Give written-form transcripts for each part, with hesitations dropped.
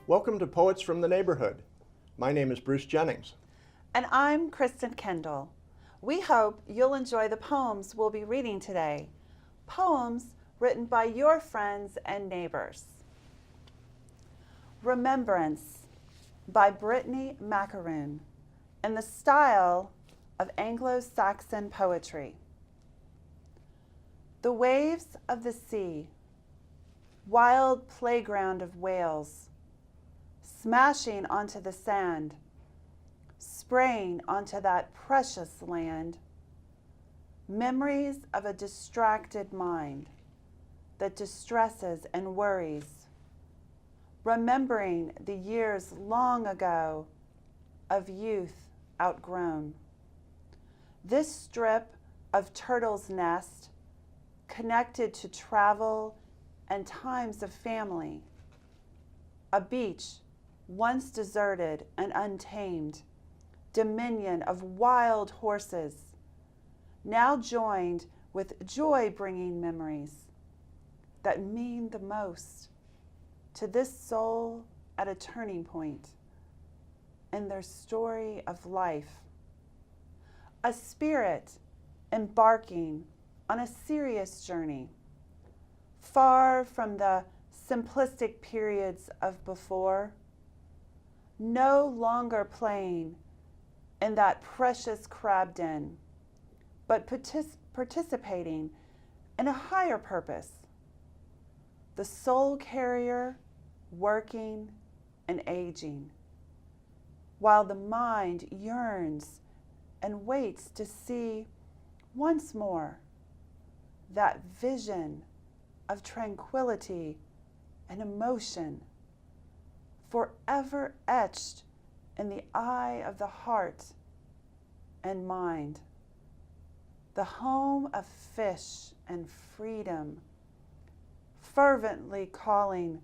Welcome to Poets from the Neighborhood. My name is Bruce Jennings. And I'm Kristen Kindoll. We hope you'll enjoy the poems we'll be reading today. Poems written by your friends and neighbors. Remembrance by Brittanie Maccarone in the style of Anglo-Saxon poetry. The waves of the sea, wild playground of whales, smashing onto the sand, spraying onto that precious land. Memories of a distracted mind that distresses and worries. Remembering the years long ago of youth outgrown. This strip of Turtle's Nest connected to travel and times of family. A beach once deserted and untamed, dominion of wild horses, now joined with joy-bringing memories that mean the most to this soul at a turning point in their story of life. A spirit embarking on a serious journey, far from the simplistic periods of before, no longer playing in that precious crab den, but participating in a higher purpose. The soul carrier working and aging, while the mind yearns and waits to see once more that vision of tranquility and emotion forever etched in the eye of the heart and mind, the home of fish and freedom, fervently calling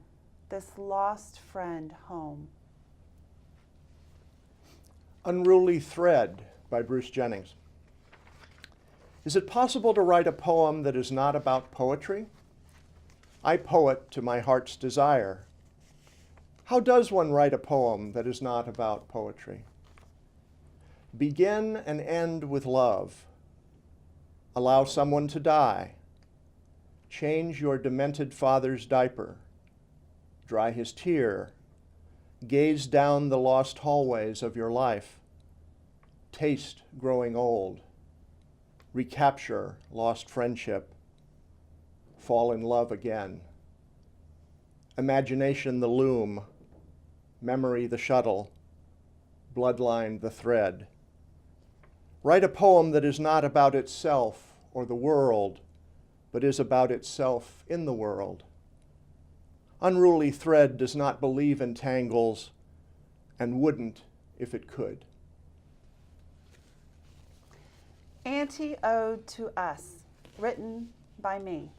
this lost friend home. Unruly Thread by Bruce Jennings. Is it possible to write a poem that is not about poetry? I poet to my heart's desire. How does one write a poem that is not about poetry? Begin and end with love. Allow someone to die. Change your demented father's diaper. Dry his tear. Gaze down the lost hallways of your life. Taste growing old. Recapture lost friendship. Fall in love again. Imagination the loom. Memory the shuttle. Bloodline the thread. Write a poem that is not about itself or the world, but is about itself in the world. Unruly Thread does not believe in tangles and wouldn't if it could. Anti-Ode to Us, written by me.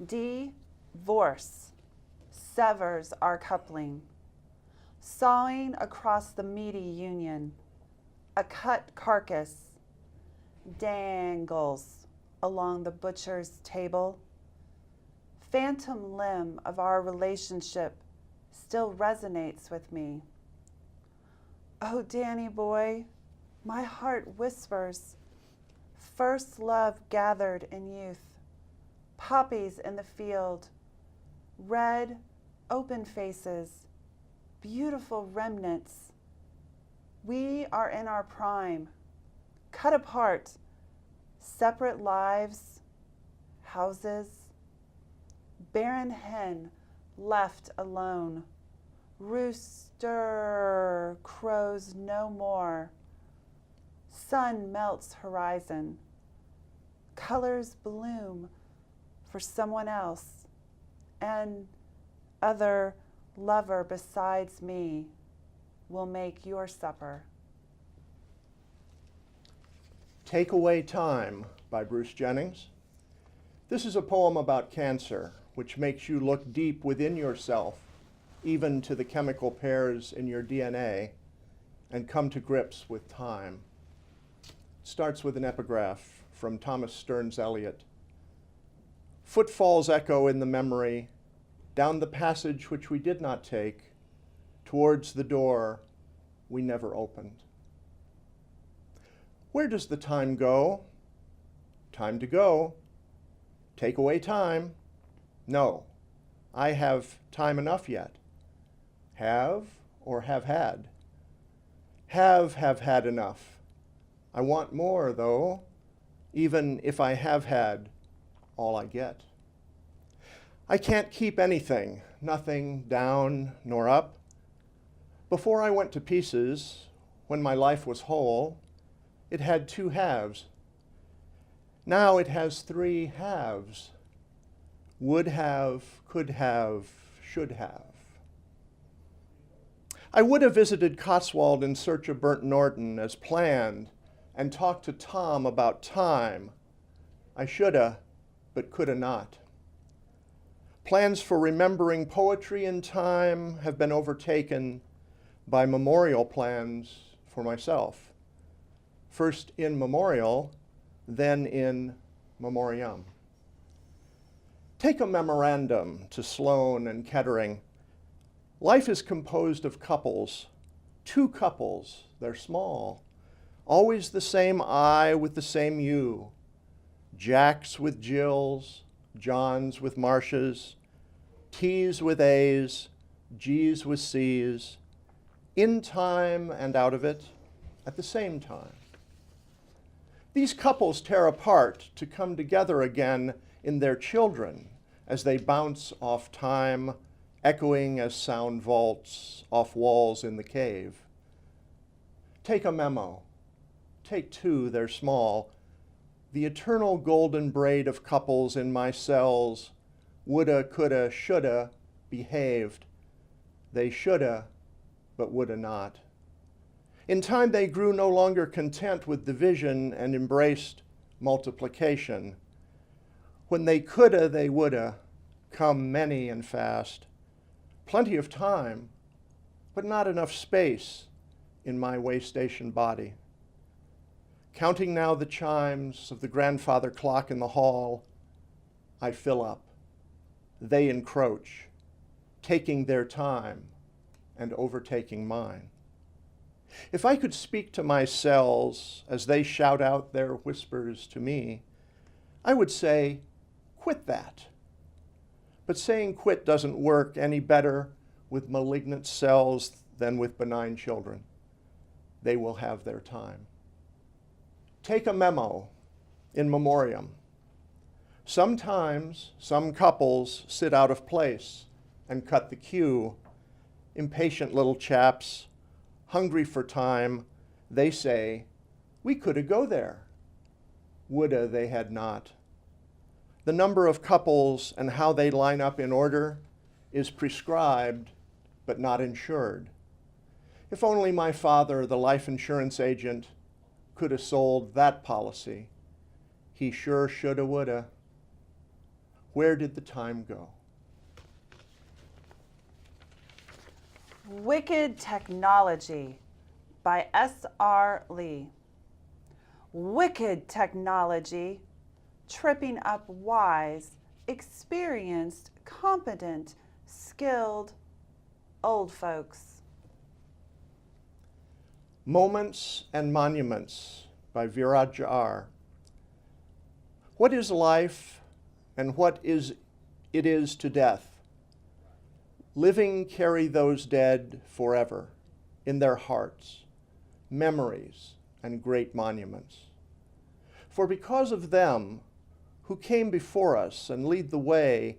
Divorce severs our coupling, sawing across the meaty union. A cut carcass dangles along the butcher's table. Phantom limb of our relationship still resonates with me. Oh, Danny boy, my heart whispers. First love gathered in youth. Poppies in the field. Red, open faces. Beautiful remnants. We are in our prime. Cut apart. Separate lives. Houses. Barren hen left alone. Rooster crows no more. Sun melts horizon. Colors bloom for someone else. And other lover besides me will make your supper. Take Away Time by Bruce Jennings. This is a poem about cancer, which makes you look deep within yourself, even to the chemical pairs in your DNA, and come to grips with time. It starts with an epigraph from Thomas Stearns Eliot. Footfalls echo in the memory, down the passage which we did not take, towards the door we never opened. Where does the time go? Time to go. Take away time. No, I have time enough yet. Have or have had? Have had enough. I want more, though, even if I have had all I get. I can't keep anything, nothing down nor up. Before I went to pieces, when my life was whole, it had 2 halves. Now it has 3 halves. Would have, could have, should have. I would have visited Cotswold in search of Burnt Norton as planned and talked to Tom about time. I shoulda, but coulda not. Plans for remembering poetry in time have been overtaken by memorial plans for myself. First in memorial, then in memoriam. Take a memorandum to Sloane and Kettering. Life is composed of couples, 2 couples, they're small, always the same I with the same you, Jacks with Jills, Johns with Marcias, T's with A's, G's with C's, in time and out of it at the same time. These couples tear apart to come together again in their children as they bounce off time, echoing as sound vaults off walls in the cave. Take a memo. Take 2, they're small. The eternal golden braid of couples in my cells woulda, coulda, shoulda behaved. They shoulda, but woulda not. In time they grew no longer content with division and embraced multiplication. When they coulda, they woulda, come many and fast. Plenty of time, but not enough space in my waystation body. Counting now the chimes of the grandfather clock in the hall, I fill up. They encroach, taking their time and overtaking mine. If I could speak to my cells as they shout out their whispers to me, I would say, quit that. But saying quit doesn't work any better with malignant cells than with benign children. They will have their time. Take a memo in memoriam. Sometimes some couples sit out of place and cut the queue. Impatient little chaps, hungry for time, they say, we coulda go there. Woulda they had not. The number of couples and how they line up in order is prescribed, but not insured. If only my father, the life insurance agent, could have sold that policy. He sure shoulda, woulda. Where did the time go? Wicked Technology by S.R. Lee. Wicked technology, tripping up wise, experienced, competent, skilled old folks. Moments and Monuments by VeerajaR. What is life and what it is to death? Living carry those dead forever in their hearts, memories and great monuments. For because of them who came before us and lead the way,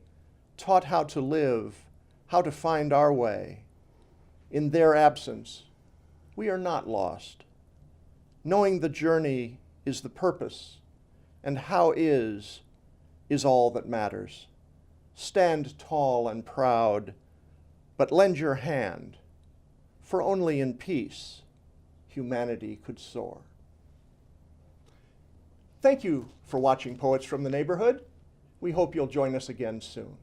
taught how to live, how to find our way, in their absence, we are not lost. Knowing the journey is the purpose, and how is all that matters. Stand tall and proud, but lend your hand, for only in peace humanity could soar. Thank you for watching Poets from the Neighborhood. We hope you'll join us again soon.